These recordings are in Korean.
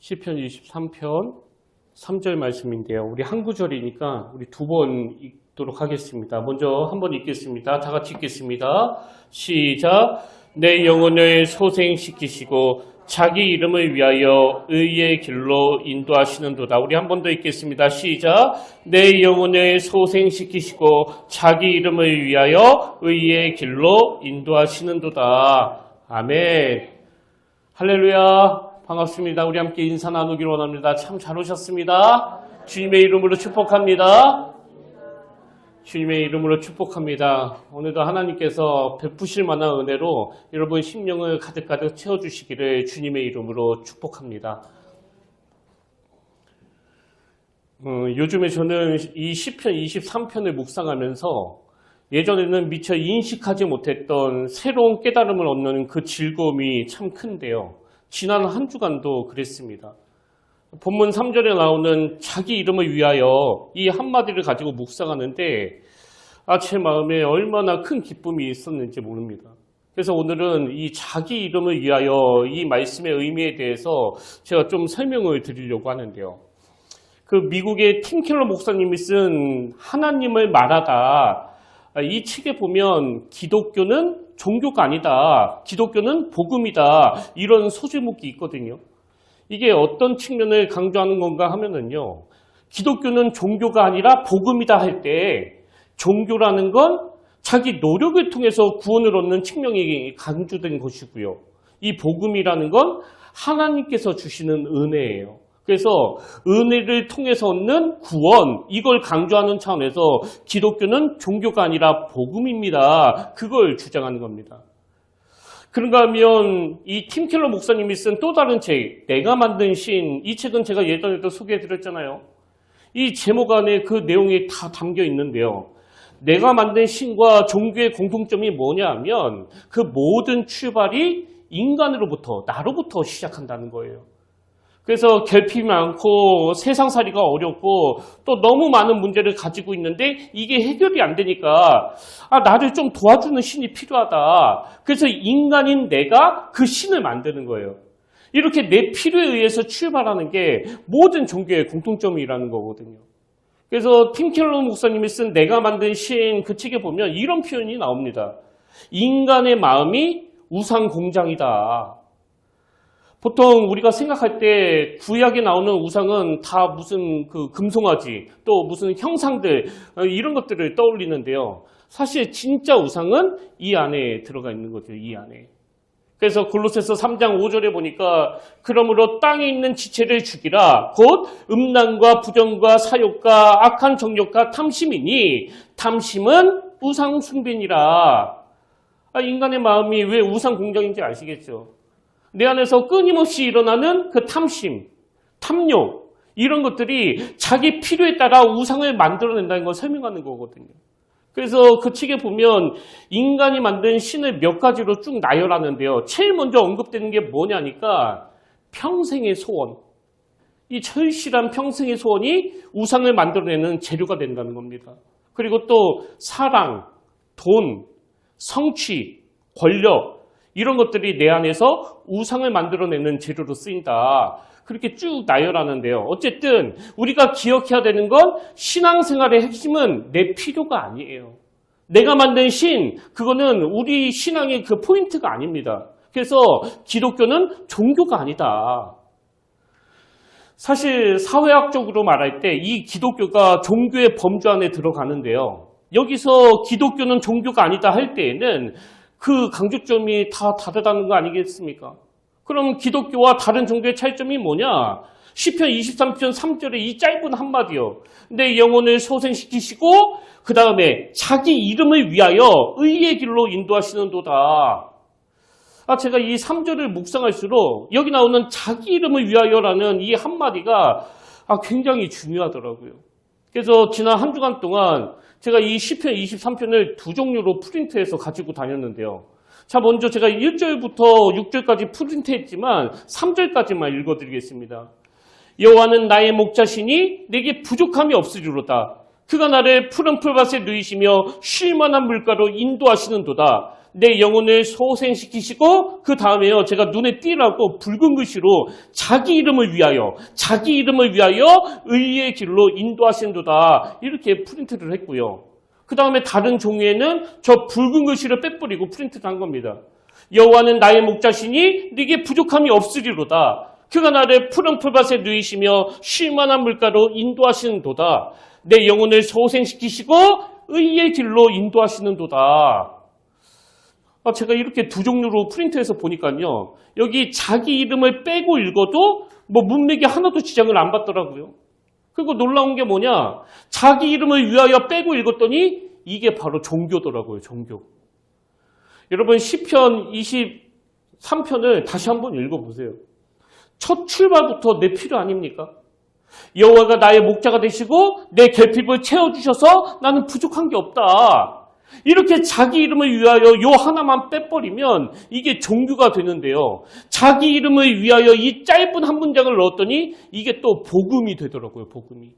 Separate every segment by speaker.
Speaker 1: 시편 23편 3절 말씀인데요. 우리 한 구절이니까 우리 두 번 읽도록 하겠습니다. 먼저 한 번 읽겠습니다. 다 같이 읽겠습니다. 시작. 내 영혼을 소생시키시고 자기 이름을 위하여 의의 길로 인도하시는도다. 우리 한 번 더 읽겠습니다. 시작. 내 영혼을 소생시키시고 자기 이름을 위하여 의의 길로 인도하시는도다. 아멘. 할렐루야. 반갑습니다. 우리 함께 인사 나누기로 원합니다. 참 잘 오셨습니다. 주님의 이름으로 축복합니다. 주님의 이름으로 축복합니다. 오늘도 하나님께서 베푸실 만한 은혜로 여러분 심령을 가득가득 채워주시기를 주님의 이름으로 축복합니다. 요즘에 저는 이 시편 23편을 묵상하면서 예전에는 미처 인식하지 못했던 새로운 깨달음을 얻는 그 즐거움이 참 큰데요. 지난 한 주간도 그랬습니다. 본문 3절에 나오는 자기 이름을 위하여 이 한마디를 가지고 묵상하는데 제 마음에 얼마나 큰 기쁨이 있었는지 모릅니다. 그래서 오늘은 이 자기 이름을 위하여 이 말씀의 의미에 대해서 제가 좀 설명을 드리려고 하는데요. 그 미국의 팀 켈러 목사님이 쓴 하나님을 말하다, 이 책에 보면 기독교는 종교가 아니다, 기독교는 복음이다, 이런 소제목이 있거든요. 이게 어떤 측면을 강조하는 건가 하면은요, 기독교는 종교가 아니라 복음이다 할 때 종교라는 건 자기 노력을 통해서 구원을 얻는 측면이 강조된 것이고요. 이 복음이라는 건 하나님께서 주시는 은혜예요. 그래서 은혜를 통해서 얻는 구원, 이걸 강조하는 차원에서 기독교는 종교가 아니라 복음입니다. 그걸 주장하는 겁니다. 그런가 하면 이 팀 켈러 목사님이 쓴 또 다른 책, 내가 만든 신, 이 책은 제가 예전에도 소개해드렸잖아요. 이 제목 안에 그 내용이 다 담겨 있는데요. 내가 만든 신과 종교의 공통점이 뭐냐 하면 그 모든 출발이 인간으로부터, 나로부터 시작한다는 거예요. 그래서 결핍이 많고 세상살이가 어렵고 또 너무 많은 문제를 가지고 있는데 이게 해결이 안 되니까 나를 좀 도와주는 신이 필요하다. 그래서 인간인 내가 그 신을 만드는 거예요. 이렇게 내 필요에 의해서 출발하는 게 모든 종교의 공통점이라는 거거든요. 그래서 팀 켈러 목사님이 쓴 내가 만든 신 그 책에 보면 이런 표현이 나옵니다. 인간의 마음이 우상 공장이다. 보통 우리가 생각할 때 구약에 나오는 우상은 다 무슨 그 금송아지, 또 무슨 형상들, 이런 것들을 떠올리는데요. 사실 진짜 우상은 이 안에 들어가 있는 거죠, 이 안에. 그래서 골로새서 3장 5절에 보니까 그러므로 땅에 있는 지체를 죽이라. 곧 음란과 부정과 사욕과 악한 정욕과 탐심이니 탐심은 우상 숭배니라. 인간의 마음이 왜 우상 공장인지 아시겠죠? 내 안에서 끊임없이 일어나는 그 탐심, 탐욕, 이런 것들이 자기 필요에 따라 우상을 만들어낸다는 걸 설명하는 거거든요. 그래서 그 책에 보면 인간이 만든 신을 몇 가지로 쭉 나열하는데요. 제일 먼저 언급되는 게 뭐냐니까 평생의 소원. 이 절실한 평생의 소원이 우상을 만들어내는 재료가 된다는 겁니다. 그리고 또 사랑, 돈, 성취, 권력, 이런 것들이 내 안에서 우상을 만들어내는 재료로 쓰인다. 그렇게 쭉 나열하는데요. 어쨌든 우리가 기억해야 되는 건 신앙생활의 핵심은 내 필요가 아니에요. 내가 만든 신, 그거는 우리 신앙의 그 포인트가 아닙니다. 그래서 기독교는 종교가 아니다. 사실 사회학적으로 말할 때 이 기독교가 종교의 범주 안에 들어가는데요. 여기서 기독교는 종교가 아니다 할 때에는 그 강조점이 다 다르다는 거 아니겠습니까? 그럼 기독교와 다른 종교의 차이점이 뭐냐? 시편 23편 3절에 이 짧은 한마디요. 내 영혼을 소생시키시고 그 다음에 자기 이름을 위하여 의의 길로 인도하시는도다. 제가 이 3절을 묵상할수록 여기 나오는 자기 이름을 위하여라는 이 한마디가 굉장히 중요하더라고요. 그래서 지난 한 주간 동안 제가 이 시편 23편을 두 종류로 프린트해서 가지고 다녔는데요. 자, 먼저 제가 1절부터 6절까지 프린트했지만 3절까지만 읽어드리겠습니다. 여호와는 나의 목자시니 내게 부족함이 없으리로다. 그가 나를 푸른 풀밭에 누이시며 쉴만한 물가로 인도하시는도다. 내 영혼을 소생시키시고 그 다음에요. 제가 눈에 띄라고 붉은 글씨로 자기 이름을 위하여 의의 길로 인도하신도다. 이렇게 프린트를 했고요. 그 다음에 다른 종이에는 저 붉은 글씨를 빼버리고 프린트를 한 겁니다. 여호와는 나의 목자시니 네게 부족함이 없으리로다. 그가 나를 푸른 풀밭에 누이시며 쉴만한 물가로 인도하시는도다. 내 영혼을 소생시키시고 의의 길로 인도하시는도다. 제가 이렇게 두 종류로 프린트해서 보니까요. 여기 자기 이름을 빼고 읽어도 문맥이 하나도 지장을 안 받더라고요. 그리고 놀라운 게 뭐냐. 자기 이름을 위하여 빼고 읽었더니 이게 바로 종교더라고요. 종교. 여러분 시편 23편을 다시 한번 읽어보세요. 첫 출발부터 내 필요 아닙니까? 여호와가 나의 목자가 되시고 내 결핍을 채워주셔서 나는 부족한 게 없다. 이렇게 자기 이름을 위하여 요 하나만 빼버리면 이게 종교가 되는데요. 자기 이름을 위하여 이 짧은 한 문장을 넣었더니 이게 또 복음이 되더라고요. 복음이.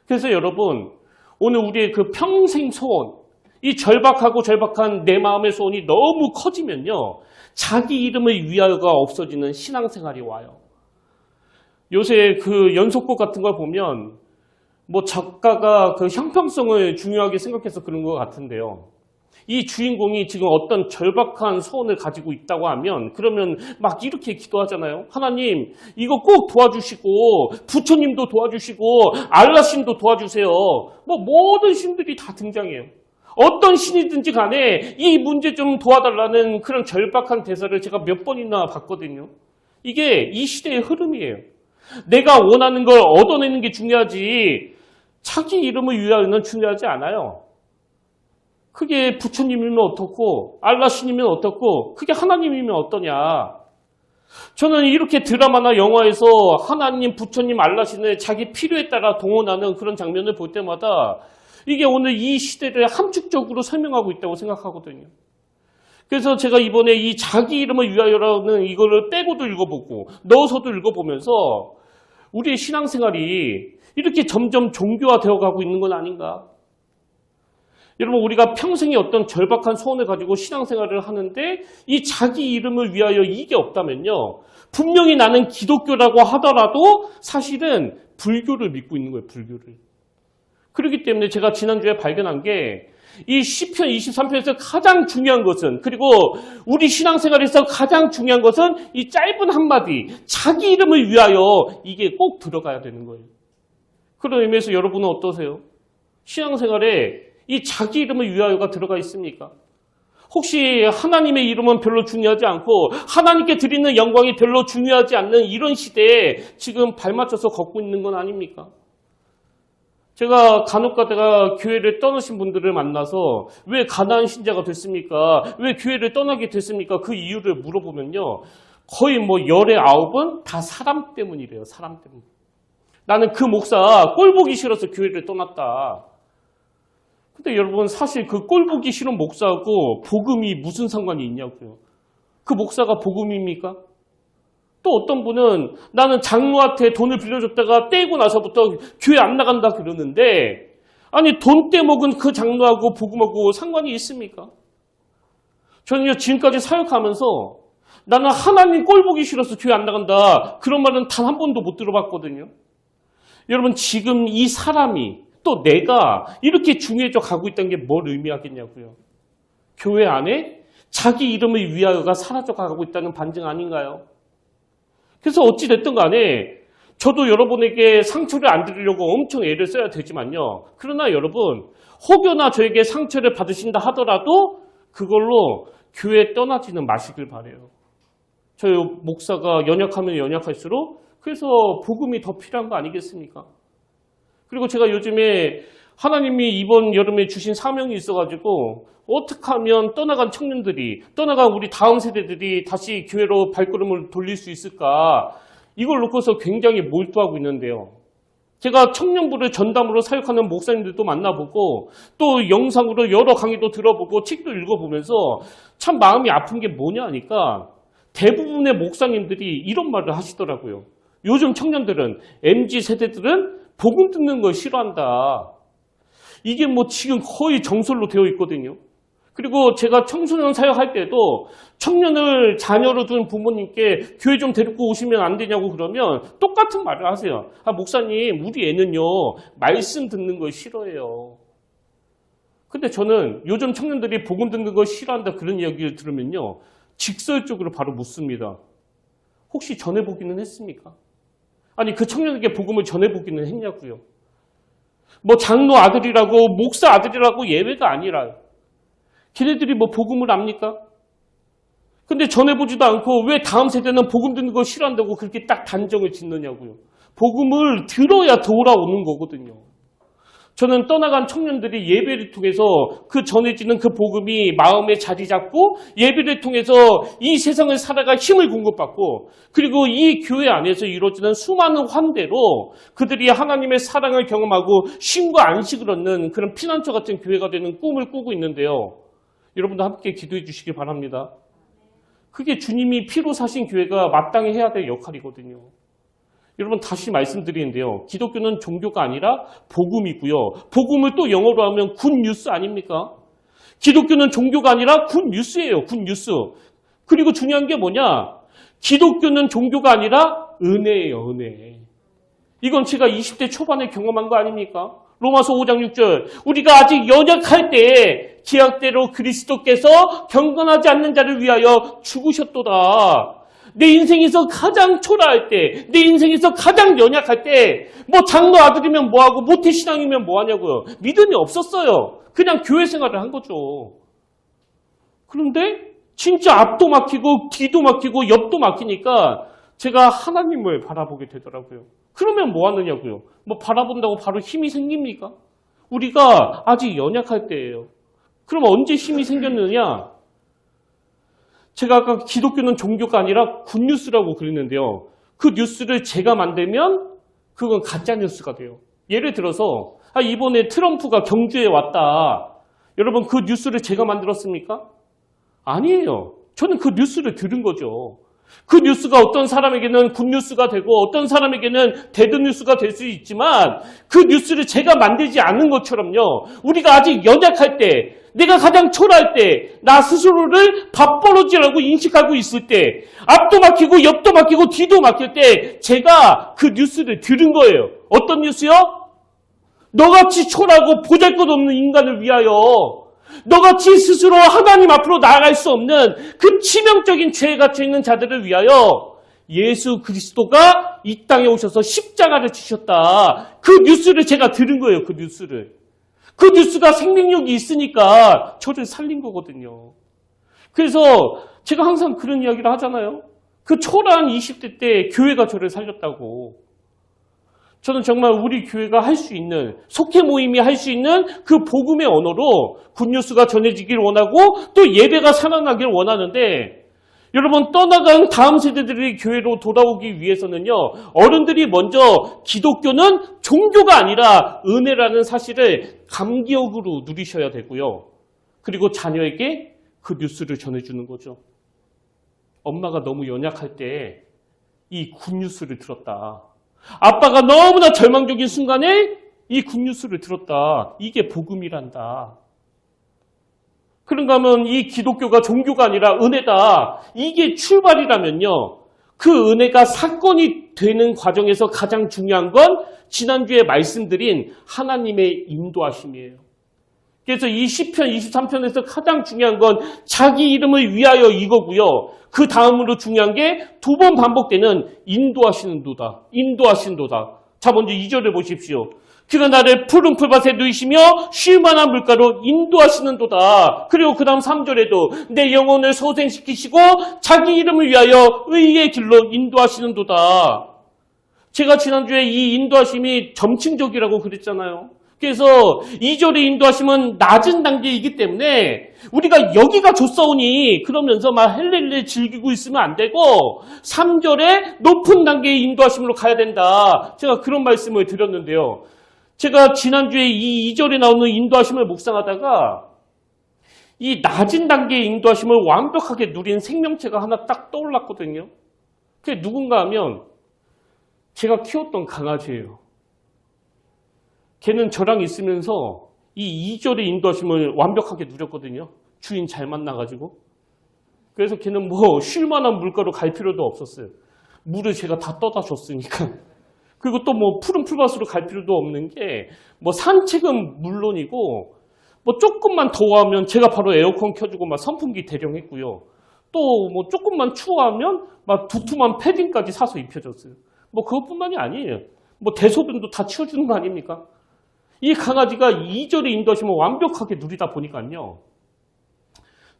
Speaker 1: 그래서 여러분 오늘 우리의 그 평생 소원, 이 절박한 내 마음의 소원이 너무 커지면요. 자기 이름을 위하여가 없어지는 신앙생활이 와요. 요새 그 연속곡 같은 걸 보면 작가가 그 형평성을 중요하게 생각해서 그런 것 같은데요. 이 주인공이 지금 어떤 절박한 소원을 가지고 있다고 하면 그러면 막 이렇게 기도하잖아요. 하나님 이거 꼭 도와주시고 부처님도 도와주시고 알라신도 도와주세요. 모든 신들이 다 등장해요. 어떤 신이든지 간에 이 문제 좀 도와달라는 그런 절박한 대사를 제가 몇 번이나 봤거든요. 이게 이 시대의 흐름이에요. 내가 원하는 걸 얻어내는 게 중요하지 자기 이름을 위하여는 중요하지 않아요. 그게 부처님이면 어떻고 알라신이면 어떻고 그게 하나님이면 어떠냐. 저는 이렇게 드라마나 영화에서 하나님, 부처님, 알라신을 자기 필요에 따라 동원하는 그런 장면을 볼 때마다 이게 오늘 이 시대를 함축적으로 설명하고 있다고 생각하거든요. 그래서 제가 이번에 이 자기 이름을 위하여라는 이거를 빼고도 읽어보고 넣어서도 읽어보면서 우리의 신앙생활이 이렇게 점점 종교화되어 가고 있는 건 아닌가. 여러분 우리가 평생에 어떤 절박한 소원을 가지고 신앙생활을 하는데 이 자기 이름을 위하여 이게 없다면요. 분명히 나는 기독교라고 하더라도 사실은 불교를 믿고 있는 거예요. 불교를. 그렇기 때문에 제가 지난주에 발견한 게 이 시편 23편에서 가장 중요한 것은 그리고 우리 신앙생활에서 가장 중요한 것은 이 짧은 한마디 자기 이름을 위하여 이게 꼭 들어가야 되는 거예요. 그런 의미에서 여러분은 어떠세요? 신앙생활에 이 자기 이름을 위하여가 들어가 있습니까? 혹시 하나님의 이름은 별로 중요하지 않고 하나님께 드리는 영광이 별로 중요하지 않는 이런 시대에 지금 발맞춰서 걷고 있는 건 아닙니까? 제가 간혹가다가 교회를 떠나신 분들을 만나서 왜 가나안 신자가 됐습니까? 왜 교회를 떠나게 됐습니까? 그 이유를 물어보면요. 거의 10의 9은 다 사람 때문이래요. 사람 때문. 나는 그 목사 꼴 보기 싫어서 교회를 떠났다. 근데 여러분 사실 그 꼴 보기 싫은 목사하고 복음이 무슨 상관이 있냐고요. 그 목사가 복음입니까? 또 어떤 분은 나는 장로한테 돈을 빌려줬다가 떼고 나서부터 교회 안 나간다 그러는데 아니 돈 떼먹은 그 장로하고 복음하고 상관이 있습니까? 저는요 지금까지 사역하면서 나는 하나님 꼴 보기 싫어서 교회 안 나간다 그런 말은 단 한 번도 못 들어봤거든요. 여러분 지금 이 사람이 또 내가 이렇게 중요해져 가고 있다는 게 뭘 의미하겠냐고요. 교회 안에 자기 이름을 위하여가 사라져 가고 있다는 반증 아닌가요? 그래서 어찌됐든 간에 저도 여러분에게 상처를 안 드리려고 엄청 애를 써야 되지만요. 그러나 여러분 혹여나 저에게 상처를 받으신다 하더라도 그걸로 교회 떠나지는 마시길 바라요. 저희 목사가 연약하면 연약할수록 그래서 복음이 더 필요한 거 아니겠습니까? 그리고 제가 요즘에 하나님이 이번 여름에 주신 사명이 있어가지고 어떻게 하면 떠나간 청년들이, 떠나간 우리 다음 세대들이 다시 교회로 발걸음을 돌릴 수 있을까? 이걸 놓고서 굉장히 몰두하고 있는데요. 제가 청년부를 전담으로 사역하는 목사님들도 만나보고 또 영상으로 여러 강의도 들어보고 책도 읽어보면서 참 마음이 아픈 게 뭐냐 하니까 대부분의 목사님들이 이런 말을 하시더라고요. 요즘 청년들은, MZ 세대들은 복음 듣는 걸 싫어한다. 이게 지금 거의 정설로 되어 있거든요. 그리고 제가 청소년 사역할 때도 청년을 자녀로 둔 부모님께 교회 좀 데리고 오시면 안 되냐고 그러면 똑같은 말을 하세요. 목사님, 우리 애는요, 말씀 듣는 걸 싫어해요. 근데 저는 요즘 청년들이 복음 듣는 걸 싫어한다 그런 이야기를 들으면요, 직설적으로 바로 묻습니다. 혹시 전해보기는 했습니까? 아니, 그 청년에게 복음을 전해보기는 했냐고요. 뭐 장로 아들이라고 목사 아들이라고 예외가 아니라 걔네들이 뭐 복음을 압니까? 근데 전해보지도 않고 왜 다음 세대는 복음 듣는 거 싫어한다고 그렇게 딱 단정을 짓느냐고요. 복음을 들어야 돌아오는 거거든요. 저는 떠나간 청년들이 예배를 통해서 그 전해지는 그 복음이 마음에 자리 잡고 예배를 통해서 이 세상을 살아갈 힘을 공급받고 그리고 이 교회 안에서 이루어지는 수많은 환대로 그들이 하나님의 사랑을 경험하고 쉼과 안식을 얻는 그런 피난처 같은 교회가 되는 꿈을 꾸고 있는데요. 여러분도 함께 기도해 주시기 바랍니다. 그게 주님이 피로 사신 교회가 마땅히 해야 될 역할이거든요. 여러분 다시 말씀드리는데요. 기독교는 종교가 아니라 복음이고요. 복음을 또 영어로 하면 굿뉴스 아닙니까? 기독교는 종교가 아니라 굿뉴스예요. 굿뉴스. 그리고 중요한 게 뭐냐? 기독교는 종교가 아니라 은혜예요. 은혜. 이건 제가 20대 초반에 경험한 거 아닙니까? 로마서 5장 6절. 우리가 아직 연약할 때에 기약대로 그리스도께서 경건하지 않는 자를 위하여 죽으셨도다. 내 인생에서 가장 초라할 때, 내 인생에서 가장 연약할 때, 뭐 장로 아들이면 뭐하고 모태신앙이면 뭐하냐고요. 믿음이 없었어요. 그냥 교회 생활을 한 거죠. 그런데 진짜 앞도 막히고 뒤도 막히고 옆도 막히니까 제가 하나님을 바라보게 되더라고요. 그러면 뭐 하느냐고요. 뭐 바라본다고 바로 힘이 생깁니까? 우리가 아직 연약할 때예요. 그럼 언제 힘이 생겼느냐? 제가 아까 기독교는 종교가 아니라 굿뉴스라고 그랬는데요. 그 뉴스를 제가 만들면 그건 가짜 뉴스가 돼요. 예를 들어서 이번에 트럼프가 경주에 왔다. 여러분 그 뉴스를 제가 만들었습니까? 아니에요. 저는 그 뉴스를 들은 거죠. 그 뉴스가 어떤 사람에게는 굿뉴스가 되고 어떤 사람에게는 데드뉴스가 될 수 있지만 그 뉴스를 제가 만들지 않은 것처럼요. 우리가 아직 연약할 때 내가 가장 초라할 때 나 스스로를 밥벌어지라고 인식하고 있을 때 앞도 막히고 옆도 막히고 뒤도 막힐 때 제가 그 뉴스를 들은 거예요. 어떤 뉴스요? 너같이 초라하고 보잘것없는 인간을 위하여 너같이 스스로 하나님 앞으로 나아갈 수 없는 그 치명적인 죄에 갇혀있는 자들을 위하여 예수 그리스도가 이 땅에 오셔서 십자가를 지셨다. 그 뉴스를 제가 들은 거예요. 그 뉴스를. 그 뉴스가 생명력이 있으니까 저를 살린 거거든요. 그래서 제가 항상 그런 이야기를 하잖아요. 그 초라한 20대 때 교회가 저를 살렸다고. 저는 정말 우리 교회가 할 수 있는, 속회 모임이 할 수 있는 그 복음의 언어로 굿뉴스가 전해지길 원하고 또 예배가 살아나길 원하는데 여러분 떠나간 다음 세대들이 교회로 돌아오기 위해서는요. 어른들이 먼저 기독교는 종교가 아니라 은혜라는 사실을 감기억으로 누리셔야 되고요. 그리고 자녀에게 그 뉴스를 전해주는 거죠. 엄마가 너무 연약할 때 이 굿뉴스를 들었다. 아빠가 너무나 절망적인 순간에 이 굿뉴스를 들었다. 이게 복음이란다. 그런가 하면 이 기독교가 종교가 아니라 은혜다. 이게 출발이라면요. 그 은혜가 사건이 되는 과정에서 가장 중요한 건 지난주에 말씀드린 하나님의 인도하심이에요. 그래서 이 시편 23편에서 가장 중요한 건 자기 이름을 위하여 이거고요. 그 다음으로 중요한 게 두 번 반복되는 인도하시는 도다. 인도하시는 도다. 자, 먼저 2절을 보십시오. 그가 나를 푸른 풀밭에 누이시며 쉴 만한 물가로 인도하시는 도다. 그리고 그 다음 3절에도 내 영혼을 소생시키시고 자기 이름을 위하여 의의 길로 인도하시는 도다. 제가 지난주에 이 인도하심이 점층적이라고 그랬잖아요. 그래서 2절의 인도하심은 낮은 단계이기 때문에 우리가 여기가 좋사오니 그러면서 막 헬렐레 즐기고 있으면 안 되고 3절의 높은 단계의 인도하심으로 가야 된다. 제가 그런 말씀을 드렸는데요. 제가 지난주에 이 2절에 나오는 인도하심을 묵상하다가 이 낮은 단계의 인도하심을 완벽하게 누린 생명체가 하나 딱 떠올랐거든요. 그게 누군가 하면 제가 키웠던 강아지예요. 걔는 저랑 있으면서 이 2절의 인도하심을 완벽하게 누렸거든요. 주인 잘 만나가지고. 그래서 걔는 뭐 쉴만한 물가로 갈 필요도 없었어요. 물을 제가 다 떠다 줬으니까. 그리고 또 뭐 푸른 풀밭으로 갈 필요도 없는 게 뭐 산책은 물론이고 뭐 조금만 더워하면 제가 바로 에어컨 켜주고 막 선풍기 대령했고요. 또 뭐 조금만 추워하면 막 두툼한 패딩까지 사서 입혀줬어요. 뭐 그것뿐만이 아니에요. 뭐 대소변도 다 치워주는 거 아닙니까? 이 강아지가 2절의 인도하심을 완벽하게 누리다 보니까요.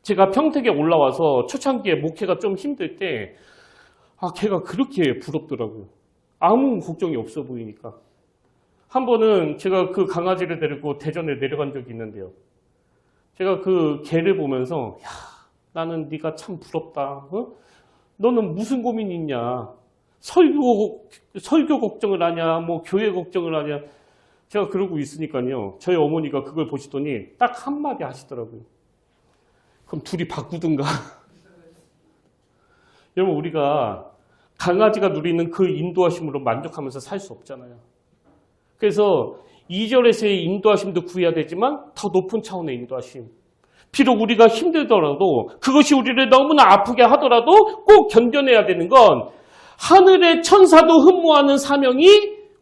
Speaker 1: 제가 평택에 올라와서 초창기에 목회가 좀 힘들 때 걔가 그렇게 부럽더라고요. 아무 걱정이 없어 보이니까. 한 번은 제가 그 강아지를 데리고 대전에 내려간 적이 있는데요. 제가 그 개를 보면서 나는 네가 참 부럽다. 너는 무슨 고민이 있냐. 설교 걱정을 하냐, 뭐 교회 걱정을 하냐. 제가 그러고 있으니까요. 저희 어머니가 그걸 보시더니 딱 한마디 하시더라고요. 그럼 둘이 바꾸든가. 여러분, 우리가 강아지가 누리는 그 인도하심으로 만족하면서 살 수 없잖아요. 그래서 2절에서의 인도하심도 구해야 되지만 더 높은 차원의 인도하심. 비록 우리가 힘들더라도 그것이 우리를 너무나 아프게 하더라도 꼭 견뎌내야 되는 건 하늘의 천사도 흠모하는 사명이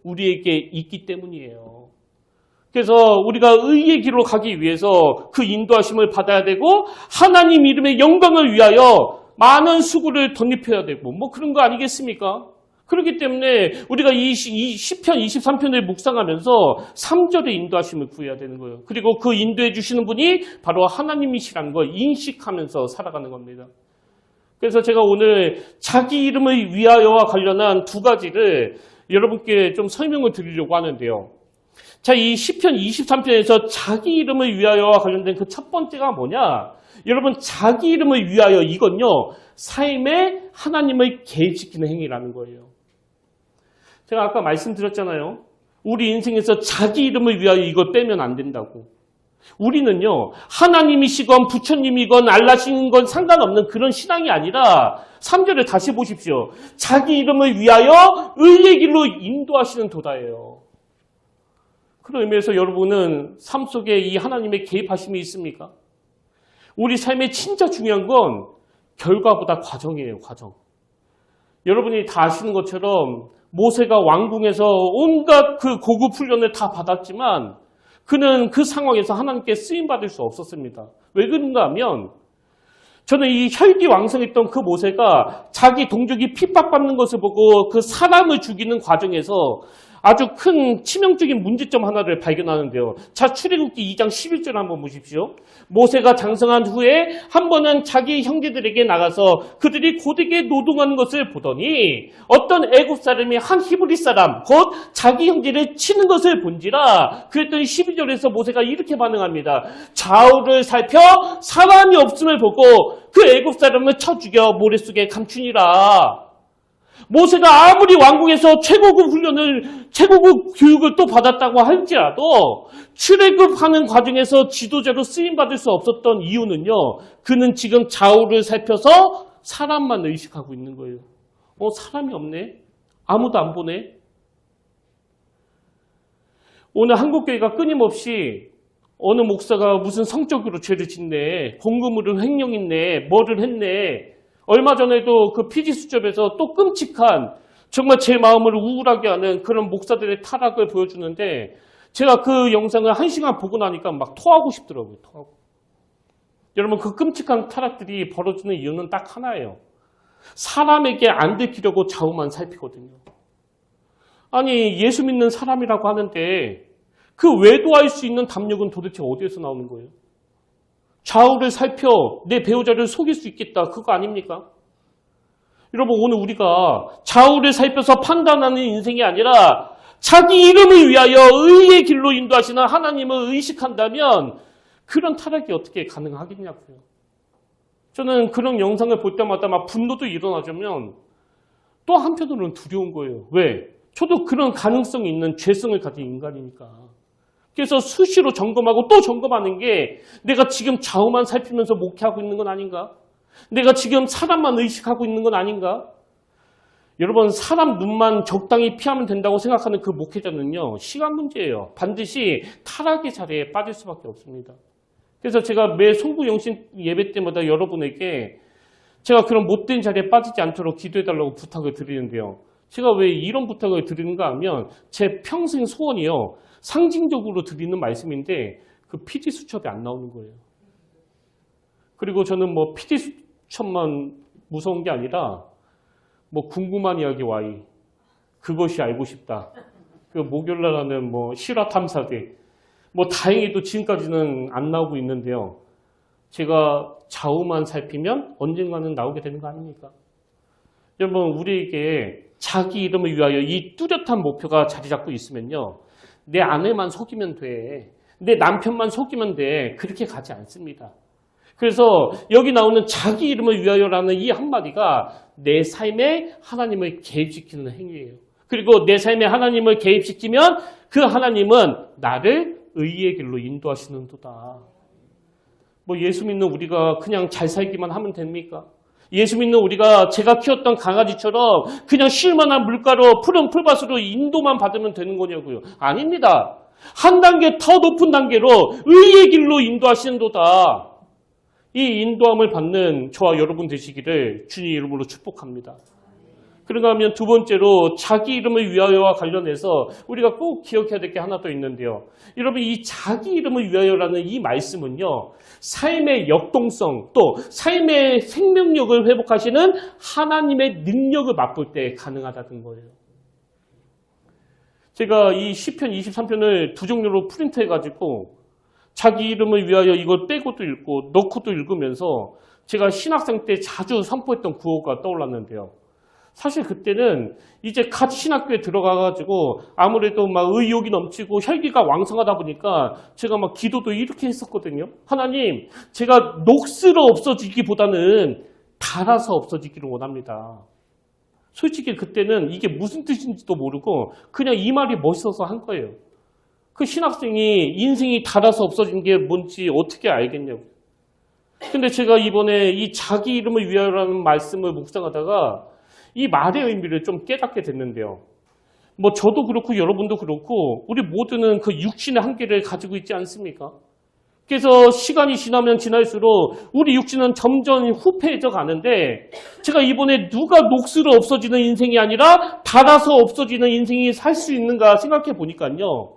Speaker 1: 우리에게 있기 때문이에요. 그래서 우리가 의의 길로 가기 위해서 그 인도하심을 받아야 되고 하나님 이름의 영광을 위하여 많은 수고를 덧입혀야 되고 뭐 그런 거 아니겠습니까? 그렇기 때문에 우리가 이 10편, 23편을 묵상하면서 3절의 인도하심을 구해야 되는 거예요. 그리고 그 인도해 주시는 분이 바로 하나님이시라는 걸 인식하면서 살아가는 겁니다. 그래서 제가 오늘 자기 이름을 위하여와 관련한 두 가지를 여러분께 좀 설명을 드리려고 하는데요. 자, 이 10편, 23편에서 자기 이름을 위하여와 관련된 그 첫 번째가 뭐냐? 여러분, 자기 이름을 위하여 이건요, 삶에 하나님을 계획시키는 행위라는 거예요. 제가 아까 말씀드렸잖아요. 우리 인생에서 자기 이름을 위하여 이걸 빼면 안 된다고. 우리는요, 하나님이시건 부처님이건 알라시건 상관없는 그런 신앙이 아니라 3절을 다시 보십시오. 자기 이름을 위하여 의의 길로 인도하시는 도다예요. 그런 의미에서 여러분은 삶 속에 이 하나님의 개입하심이 있습니까? 우리 삶에 진짜 중요한 건 결과보다 과정이에요, 과정. 여러분이 다 아시는 것처럼 모세가 왕궁에서 온갖 그 고급 훈련을 다 받았지만 그는 그 상황에서 하나님께 쓰임받을 수 없었습니다. 왜 그런가 하면 저는 이 혈기왕성했던 그 모세가 자기 동족이 핍박받는 것을 보고 그 사람을 죽이는 과정에서 아주 큰 치명적인 문제점 하나를 발견하는데요. 자, 출애굽기 2장 11절 한번 보십시오. 모세가 장성한 후에 한 번은 자기 형제들에게 나가서 그들이 고되게 노동하는 것을 보더니 어떤 애굽 사람이 한 히브리 사람 곧 자기 형제를 치는 것을 본지라. 그랬더니 12절에서 모세가 이렇게 반응합니다. 좌우를 살펴 사람이 없음을 보고 그 애굽 사람을 쳐 죽여 모래 속에 감추니라. 모세가 아무리 왕궁에서 최고급 교육을 또 받았다고 할지라도 출애굽하는 과정에서 지도자로 쓰임받을 수 없었던 이유는요. 그는 지금 좌우를 살펴서 사람만 의식하고 있는 거예요. 사람이 없네. 아무도 안 보네. 오늘 한국교회가 끊임없이 어느 목사가 무슨 성적으로 죄를 짓네. 공금으로 횡령했네. 뭐를 했네. 얼마 전에도 그 피지수첩에서 또 끔찍한 정말 제 마음을 우울하게 하는 그런 목사들의 타락을 보여주는데 제가 그 영상을 1시간 보고 나니까 막 토하고 싶더라고요. 토하고. 여러분 그 끔찍한 타락들이 벌어지는 이유는 딱 하나예요. 사람에게 안 들키려고 좌우만 살피거든요. 아니 예수 믿는 사람이라고 하는데 그 외도할 수 있는 담력은 도대체 어디에서 나오는 거예요? 좌우를 살펴 내 배우자를 속일 수 있겠다. 그거 아닙니까? 여러분 오늘 우리가 좌우를 살펴서 판단하는 인생이 아니라 자기 이름을 위하여 의의 길로 인도하시는 하나님을 의식한다면 그런 타락이 어떻게 가능하겠냐고요. 저는 그런 영상을 볼 때마다 막 분노도 일어나자면 또 한편으로는 두려운 거예요. 왜? 저도 그런 가능성이 있는 죄성을 가진 인간이니까. 그래서 수시로 점검하고 또 점검하는 게 내가 지금 좌우만 살피면서 목회하고 있는 건 아닌가? 내가 지금 사람만 의식하고 있는 건 아닌가? 여러분 사람 눈만 적당히 피하면 된다고 생각하는 그 목회자는요. 시간 문제예요. 반드시 타락의 자리에 빠질 수밖에 없습니다. 그래서 제가 매 송구영신 예배 때마다 여러분에게 제가 그런 못된 자리에 빠지지 않도록 기도해달라고 부탁을 드리는데요. 제가 왜 이런 부탁을 드리는가 하면 제 평생 소원이요. 상징적으로 드리는 말씀인데 그 PD 수첩이 안 나오는 거예요. 그리고 저는 뭐 PD 수첩만 무서운 게 아니라 뭐 궁금한 이야기 Y, 그것이 알고 싶다. 그 목요일날 하는 뭐 실화 탐사대. 뭐 다행히도 지금까지는 안 나오고 있는데요. 제가 좌우만 살피면 언젠가는 나오게 되는 거 아닙니까? 여러분, 우리에게 자기 이름을 위하여 이 뚜렷한 목표가 자리 잡고 있으면요. 내 아내만 속이면 돼. 내 남편만 속이면 돼. 그렇게 가지 않습니다. 그래서 여기 나오는 자기 이름을 위하여라는 이 한마디가 내 삶에 하나님을 개입시키는 행위예요. 그리고 내 삶에 하나님을 개입시키면 그 하나님은 나를 의의 길로 인도하시는도다. 뭐 예수 믿는 우리가 그냥 잘 살기만 하면 됩니까? 예수 믿는 우리가 제가 키웠던 강아지처럼 그냥 쉴만한 물가로 푸른 풀밭으로 인도만 받으면 되는 거냐고요. 아닙니다. 한 단계 더 높은 단계로 의의 길로 인도하시는도다. 이 인도함을 받는 저와 여러분 되시기를 주님 이름으로 축복합니다. 그런가 하면 두 번째로 자기 이름을 위하여와 관련해서 우리가 꼭 기억해야 될 게 하나 더 있는데요. 여러분, 이 자기 이름을 위하여라는 이 말씀은요. 삶의 역동성 또 삶의 생명력을 회복하시는 하나님의 능력을 맛볼 때 가능하다는 거예요. 제가 이 시편 23편을 두 종류로 프린트해가지고 자기 이름을 위하여 이걸 빼고도 읽고 넣고도 읽으면서 제가 신학생 때 자주 선포했던 구호가 떠올랐는데요. 사실 그때는 이제 갓 신학교에 들어가가지고 아무래도 막 의욕이 넘치고 혈기가 왕성하다 보니까 제가 막 기도도 이렇게 했었거든요. 하나님, 제가 녹슬어 없어지기보다는 닳아서 없어지기를 원합니다. 솔직히 그때는 이게 무슨 뜻인지도 모르고 그냥 이 말이 멋있어서 한 거예요. 그 신학생이 인생이 닳아서 없어진 게 뭔지 어떻게 알겠냐고. 근데 제가 이번에 이 자기 이름을 위하여라는 말씀을 묵상하다가 이 말의 의미를 좀 깨닫게 됐는데요. 뭐 저도 그렇고 여러분도 그렇고 우리 모두는 그 육신의 한계를 가지고 있지 않습니까? 그래서 시간이 지나면 지날수록 우리 육신은 점점 후패해져 가는데 제가 이번에 누가 녹슬어 없어지는 인생이 아니라 닳아서 없어지는 인생이 살 수 있는가 생각해 보니까요.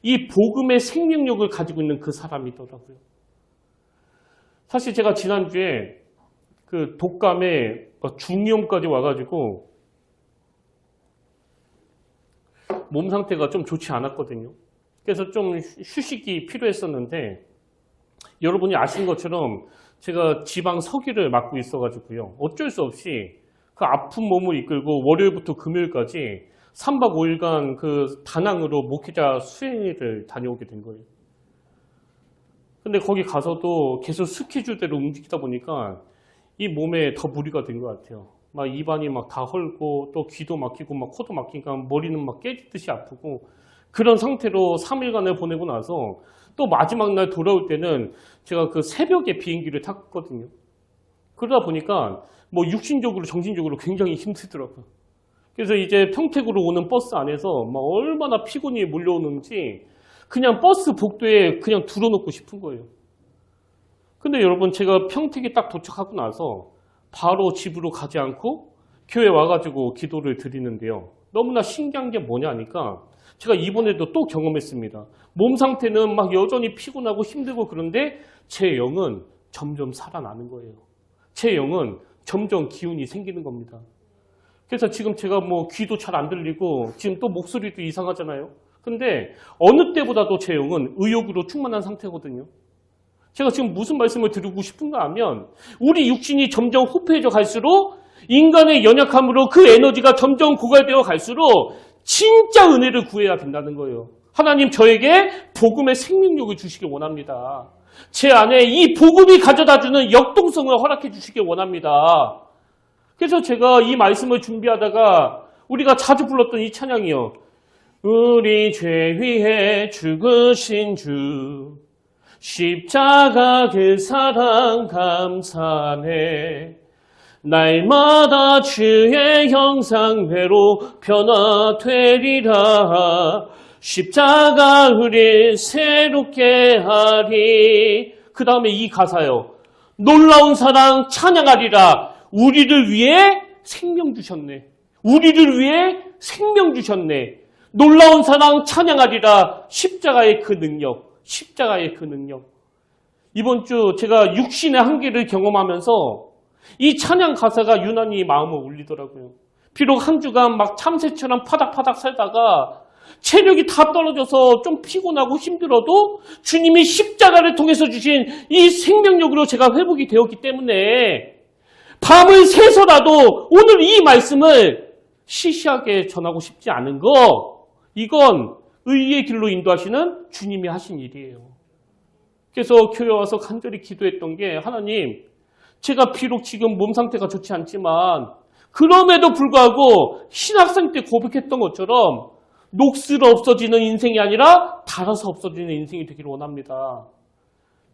Speaker 1: 이 복음의 생명력을 가지고 있는 그 사람이더라고요. 사실 제가 지난주에 그 독감에 중이염까지 와가지고 몸 상태가 좀 좋지 않았거든요. 그래서 좀 휴식이 필요했었는데 여러분이 아시는 것처럼 제가 지방 서기를 맡고 있어가지고요. 어쩔 수 없이 그 아픈 몸을 이끌고 월요일부터 금요일까지 3박 5일간 그 다낭으로 목회자 수행회를 다녀오게 된 거예요. 근데 거기 가서도 계속 스케줄대로 움직이다 보니까 이 몸에 더 무리가 된 것 같아요. 막 입안이 막 다 헐고 또 귀도 막히고 막 코도 막히니까 머리는 막 깨지듯이 아프고 그런 상태로 3일간을 보내고 나서 또 마지막 날 돌아올 때는 제가 그 새벽에 비행기를 탔거든요. 그러다 보니까 뭐 육신적으로 정신적으로 굉장히 힘들더라고요. 그래서 이제 평택으로 오는 버스 안에서 막 얼마나 피곤이 몰려오는지 그냥 버스 복도에 그냥 둘러놓고 싶은 거예요. 근데 여러분, 제가 평택에 딱 도착하고 나서 바로 집으로 가지 않고 교회 와가지고 기도를 드리는데요. 너무나 신기한 게 뭐냐 하니까 제가 이번에도 또 경험했습니다. 몸 상태는 막 여전히 피곤하고 힘들고 그런데 제 영은 점점 살아나는 거예요. 제 영은 점점 기운이 생기는 겁니다. 그래서 지금 제가 뭐 귀도 잘 안 들리고 지금 또 목소리도 이상하잖아요. 근데 어느 때보다도 제 영은 의욕으로 충만한 상태거든요. 제가 지금 무슨 말씀을 드리고 싶은가 하면 우리 육신이 점점 후패해져 갈수록 인간의 연약함으로 그 에너지가 점점 고갈되어 갈수록 진짜 은혜를 구해야 된다는 거예요. 하나님, 저에게 복음의 생명력을 주시길 원합니다. 제 안에 이 복음이 가져다주는 역동성을 허락해 주시길 원합니다. 그래서 제가 이 말씀을 준비하다가 우리가 자주 불렀던 이 찬양이요. 우리 죄 위해 죽으신 주 십자가 그 사랑 감사네. 날마다 주의 형상대로 변화되리라. 십자가 우릴 새롭게 하리. 그 다음에 이 가사요. 놀라운 사랑 찬양하리라. 우리를 위해 생명 주셨네. 우리를 위해 생명 주셨네. 놀라운 사랑 찬양하리라. 십자가의 그 능력. 십자가의 그 능력. 이번 주 제가 육신의 한계를 경험하면서 이 찬양 가사가 유난히 마음을 울리더라고요. 비록 한 주간 막 참새처럼 파닥파닥 살다가 체력이 다 떨어져서 좀 피곤하고 힘들어도 주님이 십자가를 통해서 주신 이 생명력으로 제가 회복이 되었기 때문에 밤을 새서라도 오늘 이 말씀을 시시하게 전하고 싶지 않은 거, 이건 의의 길로 인도하시는 주님이 하신 일이에요. 그래서 교회 와서 간절히 기도했던 게, 하나님, 제가 비록 지금 몸 상태가 좋지 않지만 그럼에도 불구하고 신학생 때 고백했던 것처럼 녹슬어 없어지는 인생이 아니라 닳아서 없어지는 인생이 되기를 원합니다.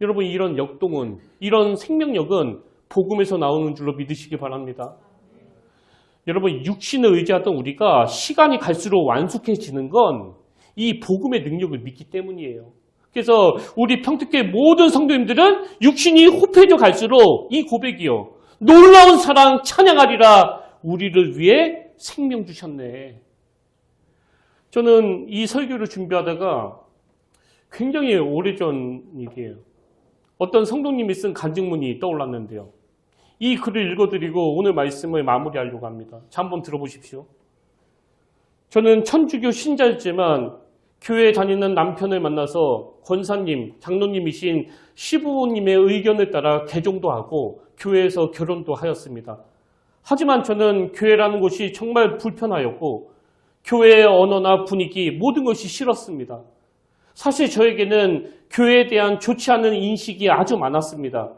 Speaker 1: 여러분, 이런 역동은, 이런 생명력은 복음에서 나오는 줄로 믿으시기 바랍니다. 여러분, 육신을 의지하던 우리가 시간이 갈수록 완숙해지는 건 이 복음의 능력을 믿기 때문이에요. 그래서 우리 평택교회 모든 성도님들은 육신이 호패져 갈수록 이 고백이요. 놀라운 사랑 찬양하리라. 우리를 위해 생명 주셨네. 저는 이 설교를 준비하다가 굉장히 오래전 일이에요. 어떤 성도님이 쓴 간증문이 떠올랐는데요. 이 글을 읽어드리고 오늘 말씀을 마무리하려고 합니다. 자, 한번 들어보십시오. 저는 천주교 신자였지만 교회에 다니는 남편을 만나서 권사님, 장로님이신 시부모님의 의견을 따라 개종도 하고 교회에서 결혼도 하였습니다. 하지만 저는 교회라는 곳이 정말 불편하였고 교회의 언어나 분위기 모든 것이 싫었습니다. 사실 저에게는 교회에 대한 좋지 않은 인식이 아주 많았습니다.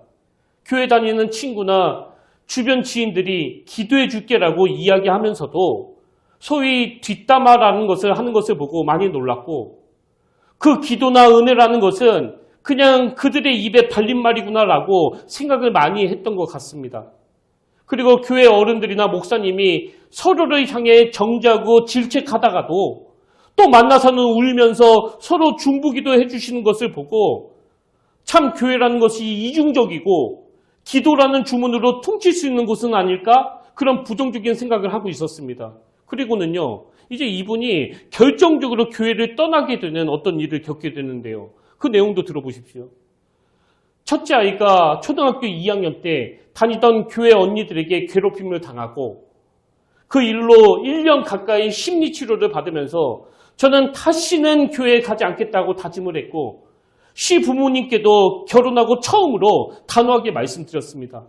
Speaker 1: 교회 다니는 친구나 주변 지인들이 기도해 줄게라고 이야기하면서도 소위 뒷담화라는 것을 하는 것을 보고 많이 놀랐고, 그 기도나 은혜라는 것은 그냥 그들의 입에 발린 말이구나라고 생각을 많이 했던 것 같습니다. 그리고 교회 어른들이나 목사님이 서로를 향해 정죄하고 질책하다가도 또 만나서는 울면서 서로 중보기도 해주시는 것을 보고 참 교회라는 것이 이중적이고 기도라는 주문으로 퉁칠 수 있는 곳은 아닐까? 그런 부정적인 생각을 하고 있었습니다. 그리고는요, 이제 이분이 결정적으로 교회를 떠나게 되는 어떤 일을 겪게 되는데요. 그 내용도 들어보십시오. 첫째 아이가 초등학교 2학년 때 다니던 교회 언니들에게 괴롭힘을 당하고 그 일로 1년 가까이 심리치료를 받으면서 저는 다시는 교회에 가지 않겠다고 다짐을 했고 시부모님께도 결혼하고 처음으로 단호하게 말씀드렸습니다.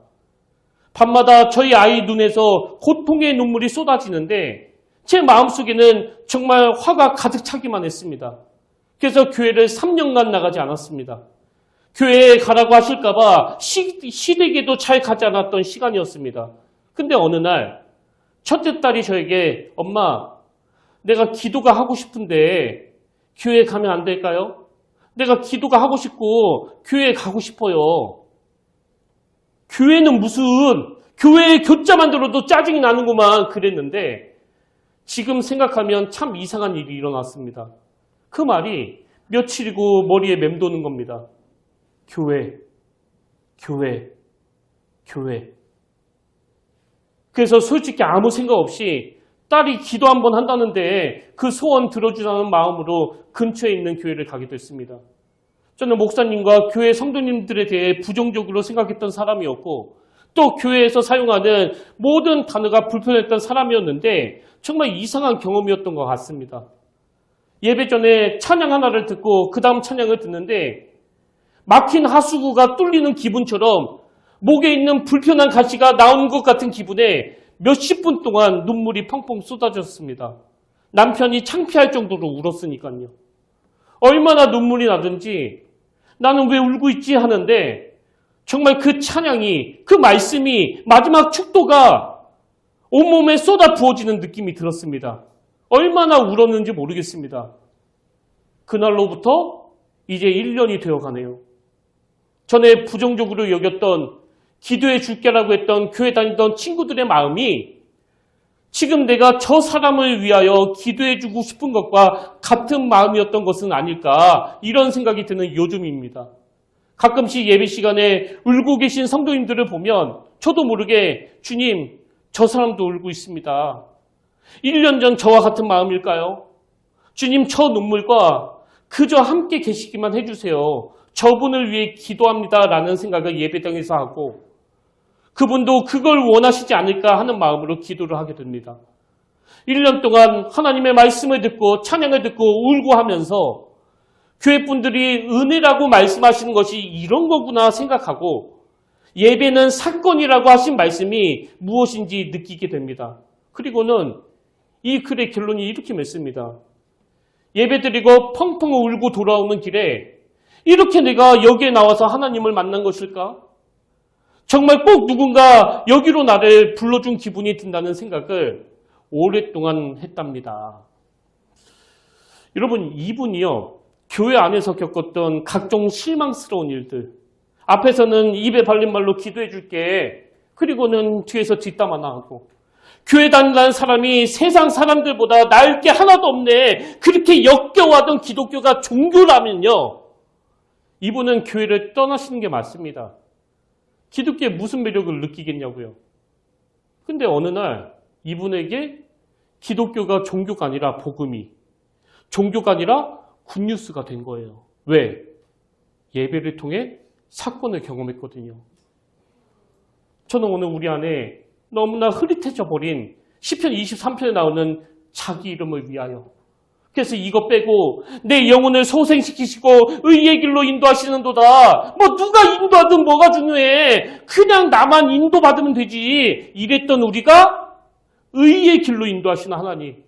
Speaker 1: 밤마다 저희 아이 눈에서 고통의 눈물이 쏟아지는데 제 마음속에는 정말 화가 가득 차기만 했습니다. 그래서 교회를 3년간 나가지 않았습니다. 교회에 가라고 하실까봐 시댁에도 잘 가지 않았던 시간이었습니다. 근데 어느 날 첫째 딸이 저에게 엄마, 내가 기도가 하고 싶은데 교회에 가면 안 될까요? 내가 기도가 하고 싶고 교회에 가고 싶어요. 교회는 무슨, 교회에 교자만 들어도 짜증이 나는구만 그랬는데 지금 생각하면 참 이상한 일이 일어났습니다. 그 말이 며칠이고 머리에 맴도는 겁니다. 교회, 교회, 교회. 그래서 솔직히 아무 생각 없이 딸이 기도 한번 한다는데 그 소원 들어주자는 마음으로 근처에 있는 교회를 가게 됐습니다. 저는 목사님과 교회 성도님들에 대해 부정적으로 생각했던 사람이었고 또 교회에서 사용하는 모든 단어가 불편했던 사람이었는데 정말 이상한 경험이었던 것 같습니다. 예배 전에 찬양 하나를 듣고 그 다음 찬양을 듣는데 막힌 하수구가 뚫리는 기분처럼 목에 있는 불편한 가시가 나오는 것 같은 기분에 몇십 분 동안 눈물이 펑펑 쏟아졌습니다. 남편이 창피할 정도로 울었으니까요. 얼마나 눈물이 나든지 나는 왜 울고 있지 하는데 정말 그 찬양이, 그 말씀이 마지막 축도가 온몸에 쏟아 부어지는 느낌이 들었습니다. 얼마나 울었는지 모르겠습니다. 그날로부터 이제 1년이 되어가네요. 전에 부정적으로 여겼던 기도해 줄게라고 했던 교회 다니던 친구들의 마음이 지금 내가 저 사람을 위하여 기도해 주고 싶은 것과 같은 마음이었던 것은 아닐까 이런 생각이 드는 요즘입니다. 가끔씩 예배 시간에 울고 계신 성도님들을 보면 저도 모르게 주님, 저 사람도 울고 있습니다. 1년 전 저와 같은 마음일까요? 주님, 저 눈물과 그저 함께 계시기만 해주세요. 저분을 위해 기도합니다라는 생각을 예배당에서 하고 그분도 그걸 원하시지 않을까 하는 마음으로 기도를 하게 됩니다. 1년 동안 하나님의 말씀을 듣고 찬양을 듣고 울고 하면서 교회 분들이 은혜라고 말씀하시는 것이 이런 거구나 생각하고 예배는 사건이라고 하신 말씀이 무엇인지 느끼게 됩니다. 그리고는 이 글의 결론이 이렇게 맺습니다. 예배 드리고 펑펑 울고 돌아오는 길에 이렇게 내가 여기에 나와서 하나님을 만난 것일까? 정말 꼭 누군가 여기로 나를 불러준 기분이 든다는 생각을 오랫동안 했답니다. 여러분, 이분이요, 교회 안에서 겪었던 각종 실망스러운 일들, 앞에서는 입에 발린 말로 기도해 줄게, 그리고는 뒤에서 뒷담 하나 하고, 교회 다니는 사람이 세상 사람들보다 나을 게 하나도 없네, 그렇게 역겨워하던 기독교가 종교라면요, 이분은 교회를 떠나시는 게 맞습니다. 기독교에 무슨 매력을 느끼겠냐고요. 근데 어느 날 이분에게 기독교가 종교가 아니라 복음이, 종교가 아니라 굿뉴스가 된 거예요. 왜? 예배를 통해 사건을 경험했거든요. 저는 오늘 우리 안에 너무나 흐릿해져 버린 시편 23편에 나오는 자기 이름을 위하여, 그래서 이거 빼고 내 영혼을 소생시키시고 의의 길로 인도하시는도다. 뭐 누가 인도하든 뭐가 중요해. 그냥 나만 인도받으면 되지. 이랬던 우리가 의의 길로 인도하시는 하나님.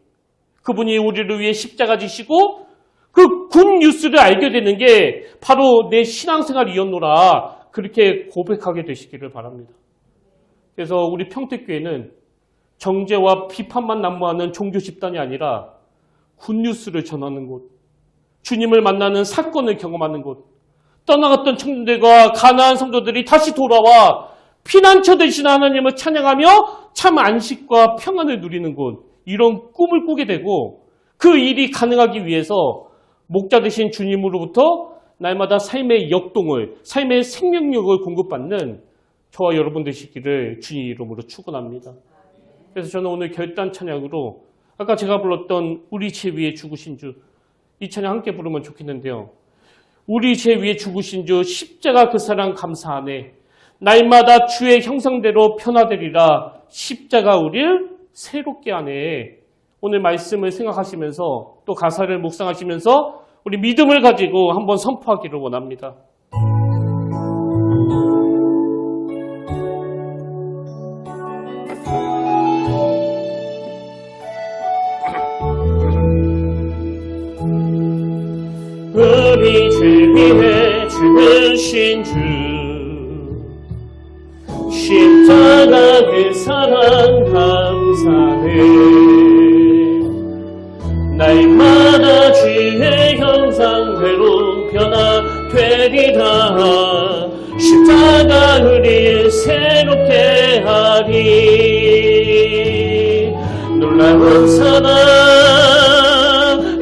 Speaker 1: 그분이 우리를 위해 십자가 지시고 그 굿뉴스를 알게 되는 게 바로 내 신앙생활이었노라. 그렇게 고백하게 되시기를 바랍니다. 그래서 우리 평택교회는 정죄와 비판만 난무하는 종교 집단이 아니라 굿뉴스를 전하는 곳, 주님을 만나는 사건을 경험하는 곳, 떠나갔던 청년들과 가나안 성도들이 다시 돌아와 피난처 되시는 하나님을 찬양하며 참 안식과 평안을 누리는 곳, 이런 꿈을 꾸게 되고 그 일이 가능하기 위해서 목자 되신 주님으로부터 날마다 삶의 역동을, 삶의 생명력을 공급받는 저와 여러분 되시기를 주님 이름으로 축원합니다. 그래서 저는 오늘 결단 찬양으로 아까 제가 불렀던 우리 죄 위에 죽으신 주, 이 찬양 함께 부르면 좋겠는데요. 우리 죄 위에 죽으신 주 십자가 그 사랑 감사하네. 날마다 주의 형상대로 변화되리라. 십자가 우리를 새롭게 하네. 오늘 말씀을 생각하시면서 또 가사를 묵상하시면서 우리 믿음을 가지고 한번 선포하기를 원합니다. 우리 죄 위해 죽으신 주 십자가 그 사랑 감사해. 날마다 주의 형상대로 변화되리라. 십자가 우리를 새롭게 하리. 놀라운 사랑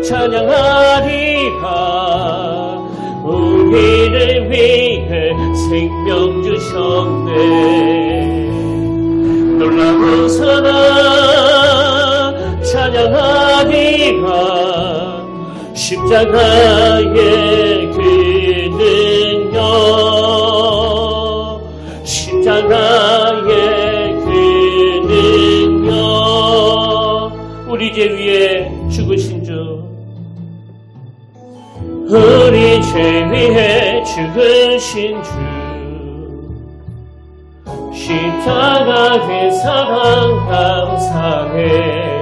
Speaker 1: 찬양하리라. 우리를 위해 생명 주셨네. 놀라운 사랑 찬양하리라. 십자가의 그 능력, 십자가의 그 능력, 우리 죄 위에 죽으신 주, 우리 죄 위해 죽으신 주, 십자가 그 사랑 감사해.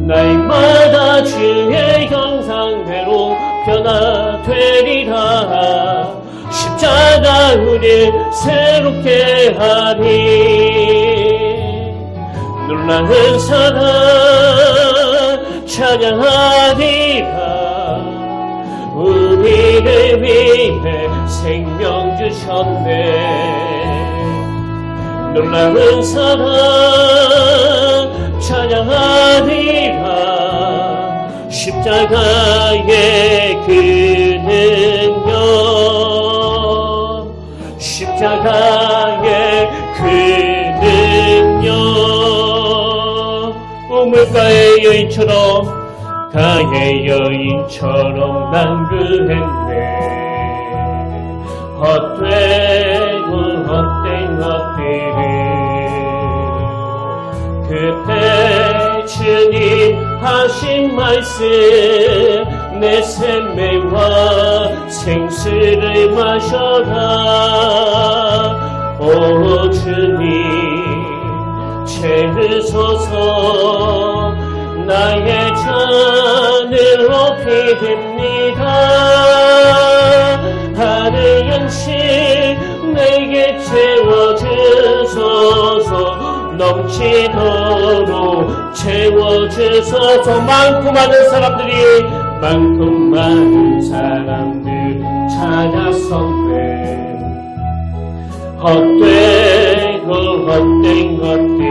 Speaker 1: 날마다 주의 형상대로 변화되리라. 십자가 우리를 새롭게 하니. 놀라운 사랑 찬양하리라. 우리를 위해 생명 주셨네. 놀라운 사랑 찬양하리라. 십자가의 그 능력, 우물가의 여인처럼 가의 여인처럼 난 헛되고 헛된 것들을 그때 주님 하신 말씀 내 샘매와 생수를 마셔라. 오 주님 채우소서 나의 잔을 높이듭니다. 하늘 양식 내게 채워주소서 넘치도록 채워주소서. 많고 많은 사람들 찾아섰네. 헛되고 헛된 것들을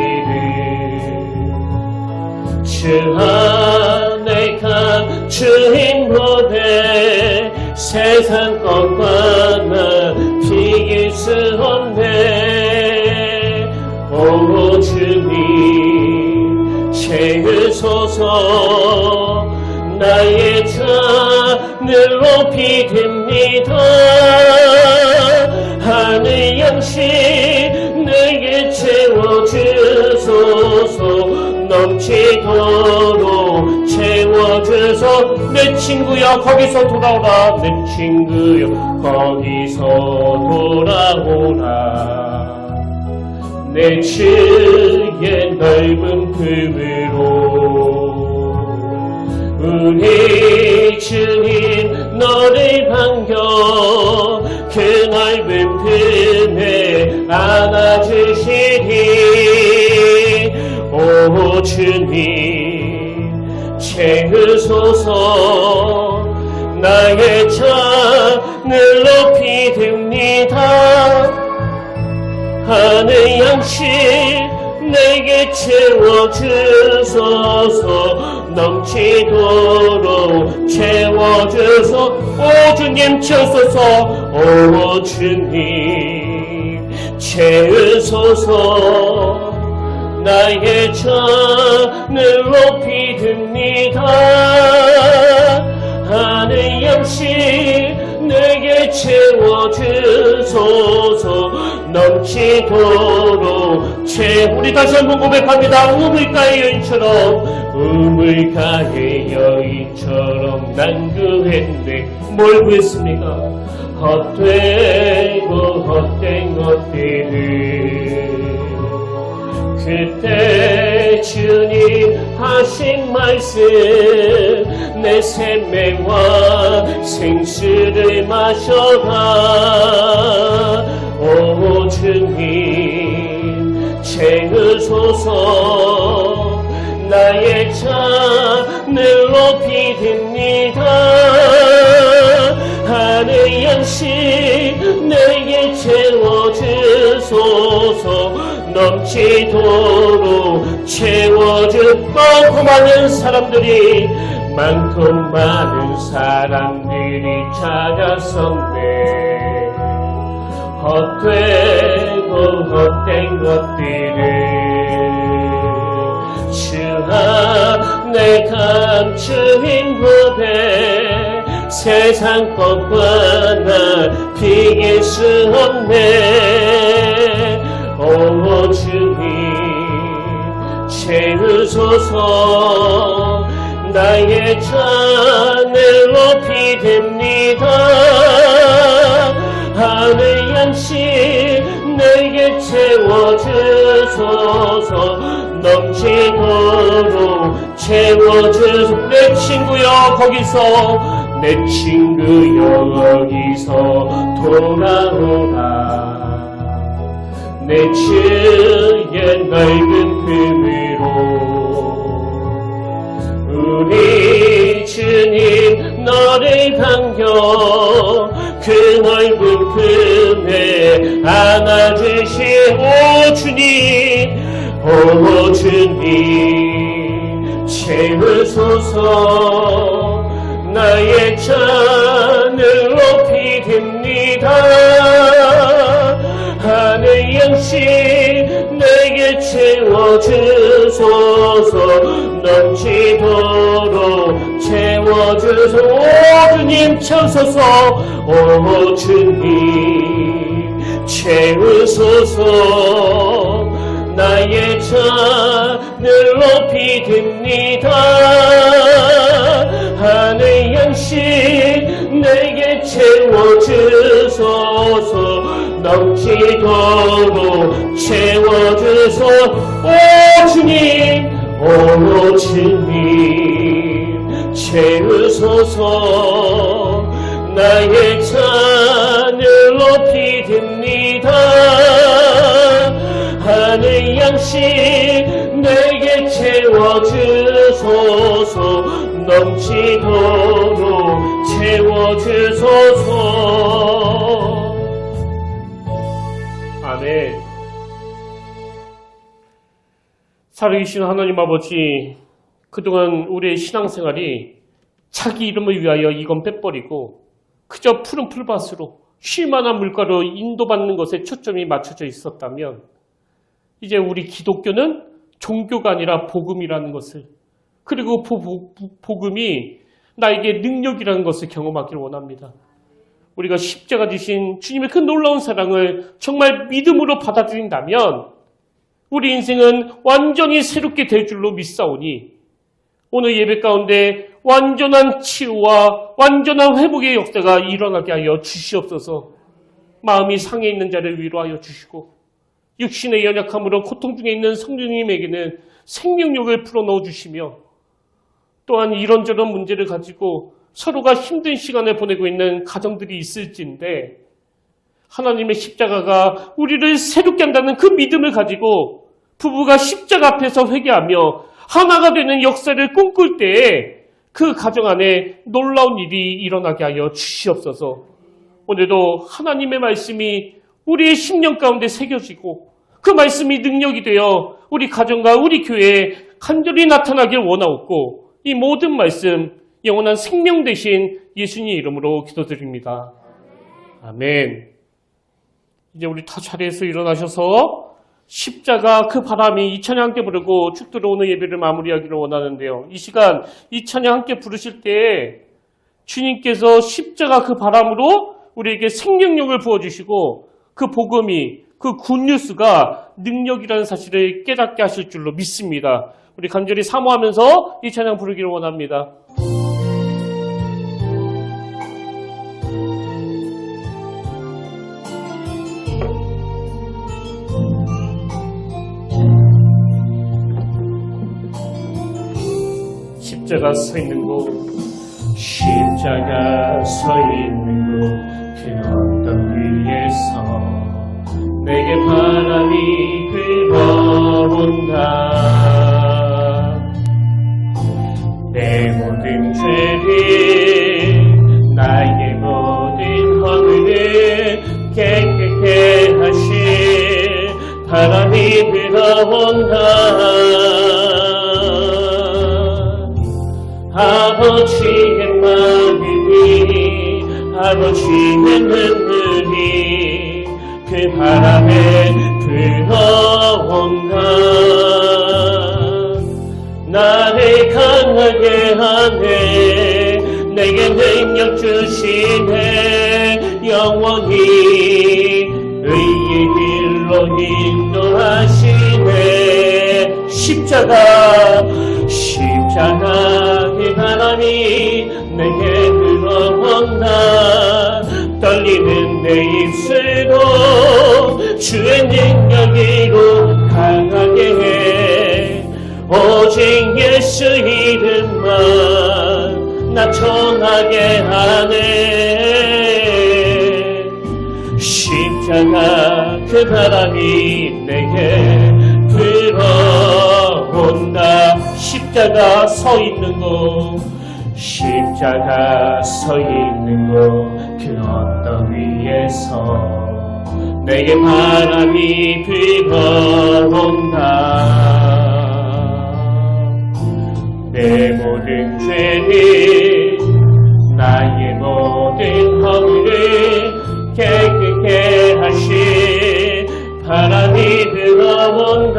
Speaker 1: 주 안에 감추인 법에 세상 것과 나 비길 수 없네. 오 주님 채우소서 나의 잔을 높이듭니다. 하늘 양식 내게 채워주소서 넘치도록 채워주소. 내 친구야 거기서 돌아오라. 내 친구야 거기서 돌아오라. 내 주의 넓은 품으로 우리 주님 너를 반겨 그 넓은 품에 안아주시리. 오 주님 채우소서 나의 잔을 높이듭니다. 하늘 양식 내게 채워주소서 넘치도록 채워주소. 오 주님 채우소서. 오 주님 채우소서 나의 잔을 높이듭니다. 하늘 양식 내게 채워주소서 넘치도록 우리 다시 한번 고백합니다. 우물가의 여인처럼 난 구했네. 뭘 구했습니까? 헛되고 헛된 것들을 그때 주님 하신 말씀 내 샘매와 생수를 마셔라. 오 주님 채우소서 나의 잔을 높이듭니다. 하늘 양식 내게 채워주소서 넘치도록 채워주. 많고 많은 사람들이 찾아섰네. 헛되고 헛된 것들을 주 안에 감추인 법에 세상 것과 나 비길 수 없네. 오 주님 채우소서 나의 잔을 높이듭니다. 하늘 양식 내게 채워주소서 넘치도록 채워주소서. 내 친구여 거기서 돌아오라. 내 주의 넓은 품으로 우리 주님 너를 반겨 그 넓은 품에 안아주시오. 주님 채우소서 나의 잔을 높이듭니다. 하늘 양식 내게 채워주소서. 넘치도록 채워주소서. 오 주님 채우소서. 오 주님 채우소서. 나의 잔을 높이 듭니다. 하늘 양식 내게 채워주소서. 넘치도록 채워주소서. 오 주님, 오 주님 채우소서. 나의 잔을 높이 듭니다. 하늘 양식 내게 채워주소서. 넘치도록 채워주소서. 아멘. 살아계신 하나님 아버지, 그동안 우리의 신앙생활이 자기 이름을 위하여 이건 빼버리고 그저 푸른 풀밭으로 쉴만한 물가로 인도받는 것에 초점이 맞춰져 있었다면, 이제 우리 기독교는 종교가 아니라 복음이라는 것을, 그리고 복음이 나에게 능력이라는 것을 경험하기를 원합니다. 우리가 십자가 지신 주님의 그 놀라운 사랑을 정말 믿음으로 받아들인다면 우리 인생은 완전히 새롭게 될 줄로 믿사오니, 오늘 예배 가운데 완전한 치유와 완전한 회복의 역사가 일어나게 하여 주시옵소서. 마음이 상해 있는 자를 위로하여 주시고, 육신의 연약함으로 고통 중에 있는 성도님에게는 생명력을 불어넣어 주시며, 또한 이런저런 문제를 가지고 서로가 힘든 시간을 보내고 있는 가정들이 있을진데, 하나님의 십자가가 우리를 새롭게 한다는 그 믿음을 가지고 부부가 십자가 앞에서 회개하며 하나가 되는 역사를 꿈꿀 때에 그 가정 안에 놀라운 일이 일어나게 하여 주시옵소서. 오늘도 하나님의 말씀이 우리의 심령 가운데 새겨지고 그 말씀이 능력이 되어 우리 가정과 우리 교회에 간절히 나타나길 원하옵고, 이 모든 말씀 영원한 생명 되신 예수님 이름으로 기도드립니다. 아멘. 이제 우리 다 자리에서 일어나셔서 십자가 그 바람이 이 찬양 함께 부르고 쭉 들어오는 예배를 마무리하기를 원하는데요. 이 시간 이 찬양 함께 부르실 때 주님께서 십자가 그 바람으로 우리에게 생명력을 부어주시고 그 복음이, 그 굿뉴스가 능력이라는 사실을 깨닫게 하실 줄로 믿습니다. 우리 간절히 사모하면서 이 찬양 부르기를 원합니다. 십자가 서 있는 곳, 십자가 서 있는 곳, 그 언덕 위에서 내게 바람이 불어온다. 내 모든 죄를, 나의 모든 허물을 깨끗게 하실 바람이 불어온다. 아버지의 마음이, 아버지의 눈물이 그 바람에 불어온다. 나를 강하게 하네, 내게 능력 주시네. 영원히 의의 길로 인도하시네. 십자가 그 바람이 내게 불어온다. 떨리는 내 입술도 주의 능력으로 강하게 해. 오직 예수 이름만 나 전하게 하네. 십자가 그 바람이 내게 불어온다. 십자가 서 있는 곳, 십자가 서 있는 곳, 그 언덕 위에서 내게 바람이 불어온다. 내 모든 죄를, 나의 모든 허물을 깨끗게 하실 바람이 불어온다.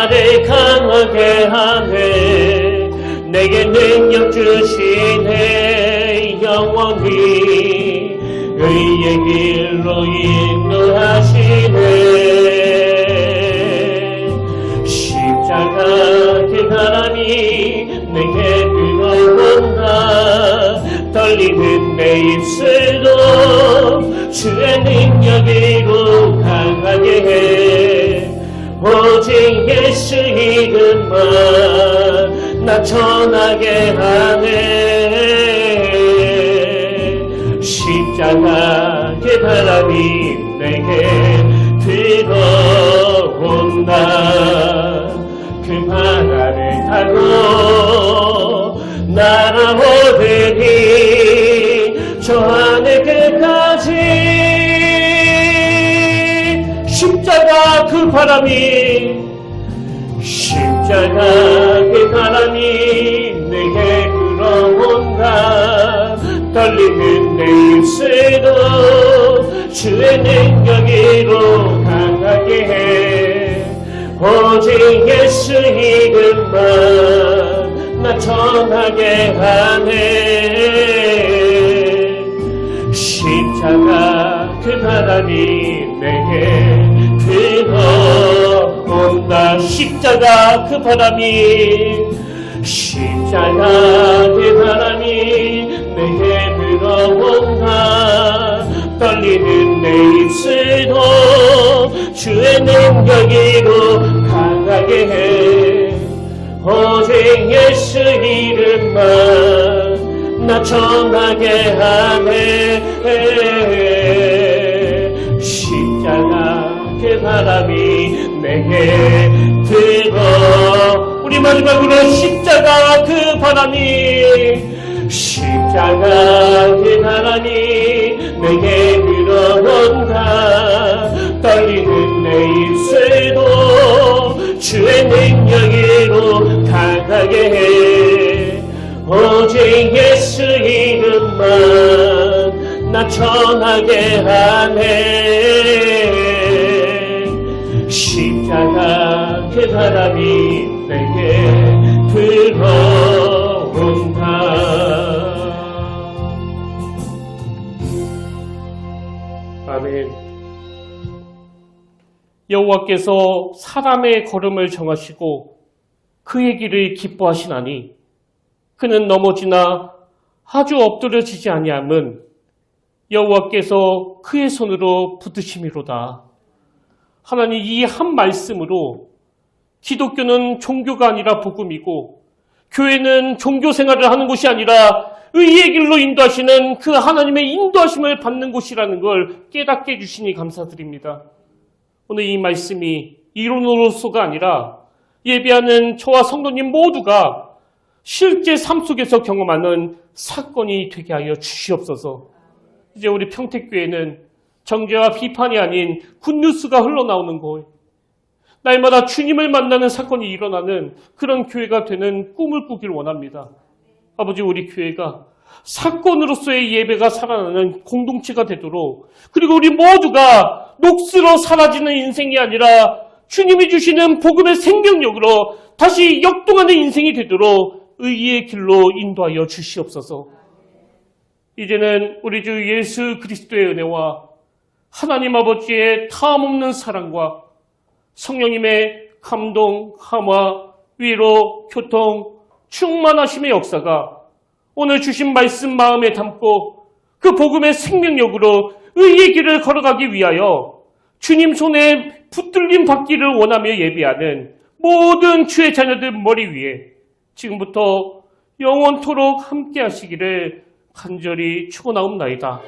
Speaker 1: 나를 강하게 하네. 내게 능력 주시네. 영원히 의의 길로 인도하시네. 십자가 그 바람이 내게 불어온다. 떨리는 내 입술도 주의 능력으로 강하게 해. 오직 예수 이름만 나 전하게 하네. 십자가 그 바람이 내게 들어온다. 그 바다를 타고 날아오르니 저 하늘 끝까지. 십자가 그 바람이, 십자가 그 바람이 내게 불어온다. 떨리는 내 입술도 주의 능력으로 강하게 해. 오직 예수 이름만 나 전하게 하네. 십자가 그 바람이 내게 들어온다. 십자가 그 바람이, 십자가 그 바람이 내게 들어온다. 떨리는 내 입술도 주의 능력으로 강하게 해. 오직 예수 이름만 나 전하게 하네. 십자가 그 바람이 내게 들어. 우리 마지막으로 십자가 그 바람이, 십자가 그 바람이 내게 들어온다. 떨리는 내 입술도 주의 능력으로 강하게 해. 오직 예수 이름만 나 전하게 하네. 십자가 그 바람이 내게 들어온다. 아멘. 여호와께서 사람의 걸음을 정하시고 그의 길을 기뻐하시나니 그는 넘어지나 아주 엎드려지지 아니함은 여호와께서 그의 손으로 붙드심이로다. 하나님, 이 한 말씀으로 기독교는 종교가 아니라 복음이고 교회는 종교 생활을 하는 곳이 아니라 의의 길로 인도하시는 그 하나님의 인도하심을 받는 곳이라는 걸 깨닫게 해주시니 감사드립니다. 오늘 이 말씀이 이론으로서가 아니라 예배하는 저와 성도님 모두가 실제 삶 속에서 경험하는 사건이 되게 하여 주시옵소서. 이제 우리 평택교회는 정죄와 비판이 아닌 굿뉴스가 흘러나오는 곳, 날마다 주님을 만나는 사건이 일어나는 그런 교회가 되는 꿈을 꾸길 원합니다. 아버지, 우리 교회가 사건으로서의 예배가 살아나는 공동체가 되도록, 그리고 우리 모두가 녹슬어 사라지는 인생이 아니라 주님이 주시는 복음의 생명력으로 다시 역동하는 인생이 되도록 의의 길로 인도하여 주시옵소서. 이제는 우리 주 예수 그리스도의 은혜와 하나님 아버지의 탐없는 사랑과 성령님의 감동, 감화, 위로, 교통, 충만하심의 역사가 오늘 주신 말씀 마음에 담고 그 복음의 생명력으로 의의 길을 걸어가기 위하여 주님 손에 붙들림 받기를 원하며 예배하는 모든 주의 자녀들 머리 위에 지금부터 영원토록 함께 하시기를 간절히 축원하옵나이다.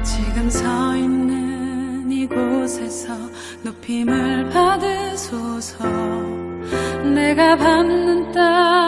Speaker 2: 지금 서 있는 이곳에서 높임을 받으소서. 내가 밟는 땅